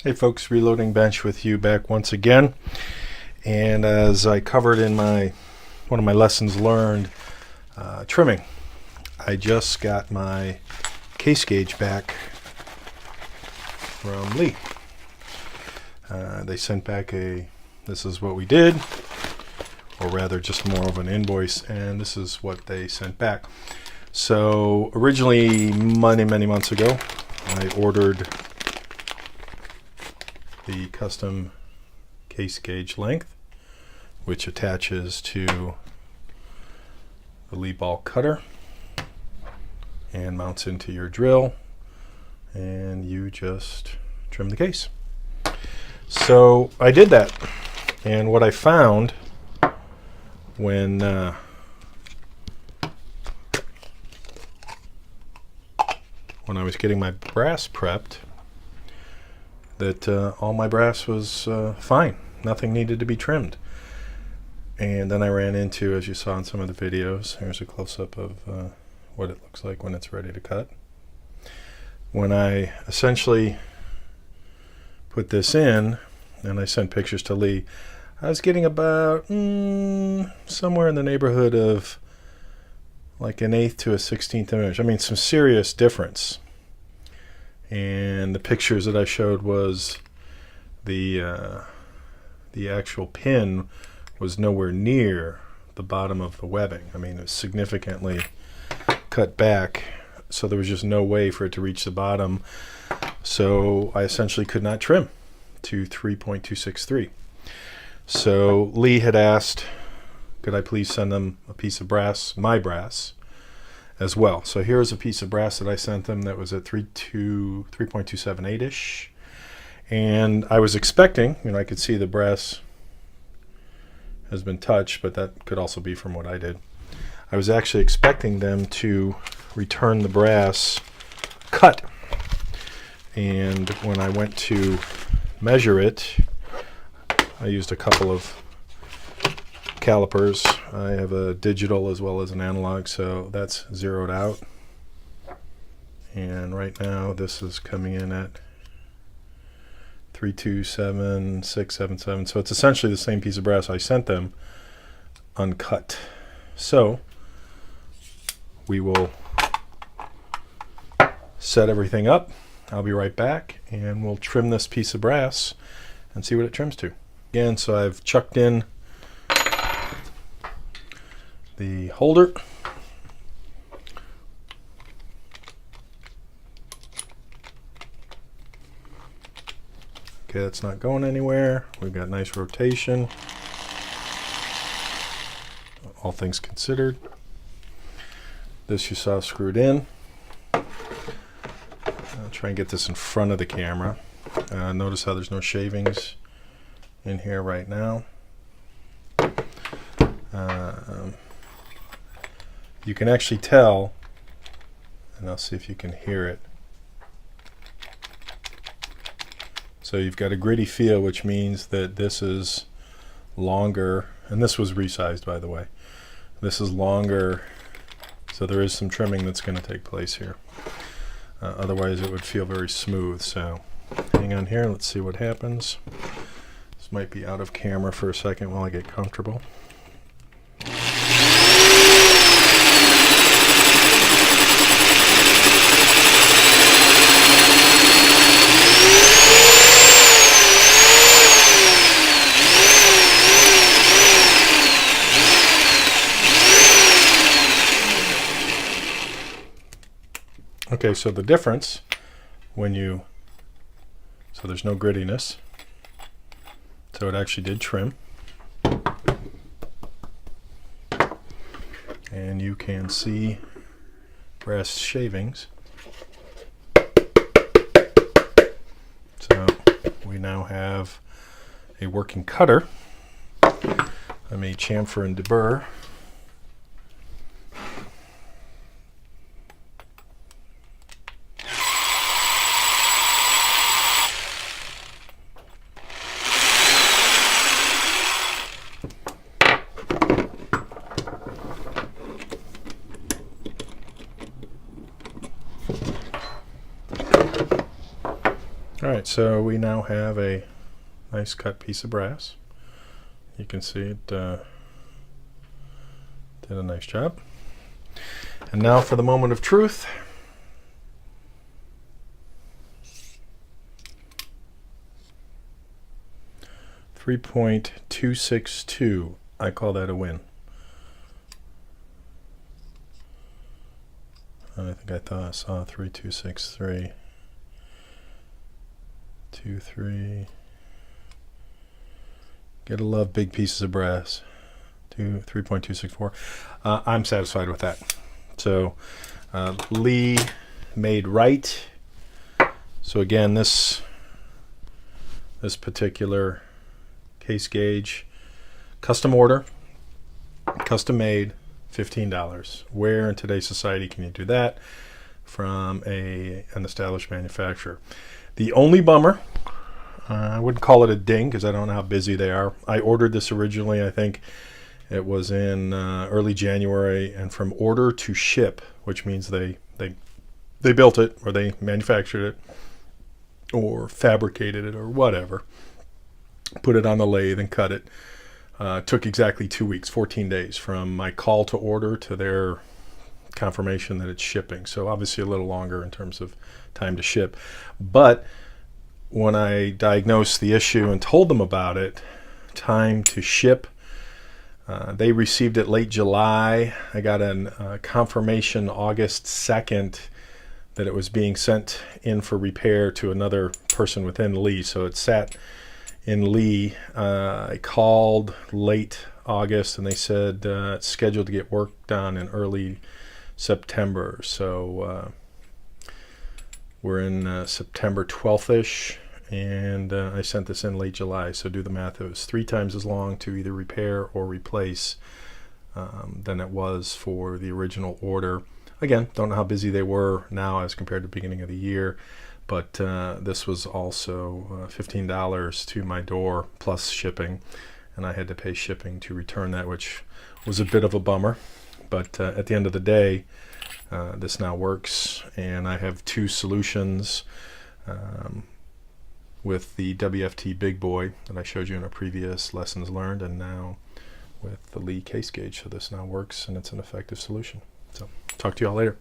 Hey folks, Reloading Bench with you back once again. And as I covered in one of my lessons learned, trimming, I just got my case gauge back from Lee. They sent back this is what we did, or rather just more of an invoice, and this is what they sent back. So originally, many months ago, I ordered the custom case gauge length, which attaches to the Lee ball cutter and mounts into your drill, and you just trim the case. So I did that, and what I found when I was getting my brass prepped, that all my brass was fine. Nothing needed to be trimmed. And then I ran into, as you saw in some of the videos, here's a close-up of what it looks like when it's ready to cut. When I essentially put this in, and I sent pictures to Lee, I was getting about somewhere in the neighborhood of like an 1/8 to a 16th inch. I mean, some serious difference. And the pictures that I showed was the actual pin was nowhere near the bottom of the webbing. I mean, it was significantly cut back, so there was just no way for it to reach the bottom. So I essentially could not trim to 3.263. So Lee had asked, could I please send them a piece of brass, my brass, as well. So here's a piece of brass that I sent them that was at 3.278-ish. And I was expecting, I could see the brass has been touched, but that could also be from what I did. I was actually expecting them to return the brass cut. And when I went to measure it, I used a couple of calipers. I have a digital as well as an analog, so that's zeroed out. And right now this is coming in at 327,677. So it's essentially the same piece of brass I sent them, uncut. So we will set everything up. I'll be right back, and we'll trim this piece of brass and see what it trims to. Again, so I've chucked in the holder. Okay, that's not going anywhere. We've got nice rotation, all things considered. This you saw screwed in. I'll try and get this in front of the camera. Notice how there's no shavings in here right now. You can actually tell, and I'll see if you can hear it. So you've got a gritty feel, which means that this is longer, and this was resized, by the way. This is longer, so there is some trimming that's going to take place here. Otherwise it would feel very smooth. So hang on here, let's see what happens. This might be out of camera for a second while I get comfortable. Okay, so the difference so there's no grittiness, so it actually did trim, and you can see brass shavings. So we now have a working cutter. I made chamfer and deburr. Alright, so we now have a nice cut piece of brass. You can see it did a nice job. And now for the moment of truth. .262. I call that a win. I think I thought I saw 3.263. 2.3. Gotta love big pieces of brass. 3.264. I'm satisfied with that. So Lee made right. So again, this particular case gauge, custom order, custom made, $15. Where in today's society can you do that from an established manufacturer? The only bummer, I wouldn't call it a ding because I don't know how busy they are. I ordered this originally, I think it was in early January, and from order to ship, which means they built it or they manufactured it or fabricated it or whatever, put it on the lathe and cut it. Took exactly 2 weeks, 14 days from my call to order to their confirmation that it's shipping. So obviously a little longer in terms of time to ship. But when I diagnosed the issue and told them about it, time to ship, they received it late July. I got a confirmation August 2nd that it was being sent in for repair to another person within Lee. So it sat in Lee. I called late August and they said it's scheduled to get work done in early September. So we're in September 12th-ish, and I sent this in late July. So do the math. It was 3 times as long to either repair or replace than it was for the original order. Again, don't know how busy they were now as compared to the beginning of the year. But this was also $15 to my door plus shipping, and I had to pay shipping to return that, which was a bit of a bummer. But at the end of the day, this now works, and I have 2 solutions with the WFT Big Boy that I showed you in a previous lessons learned, and now with the Lee case gauge. So this now works, and it's an effective solution. So talk to you all later.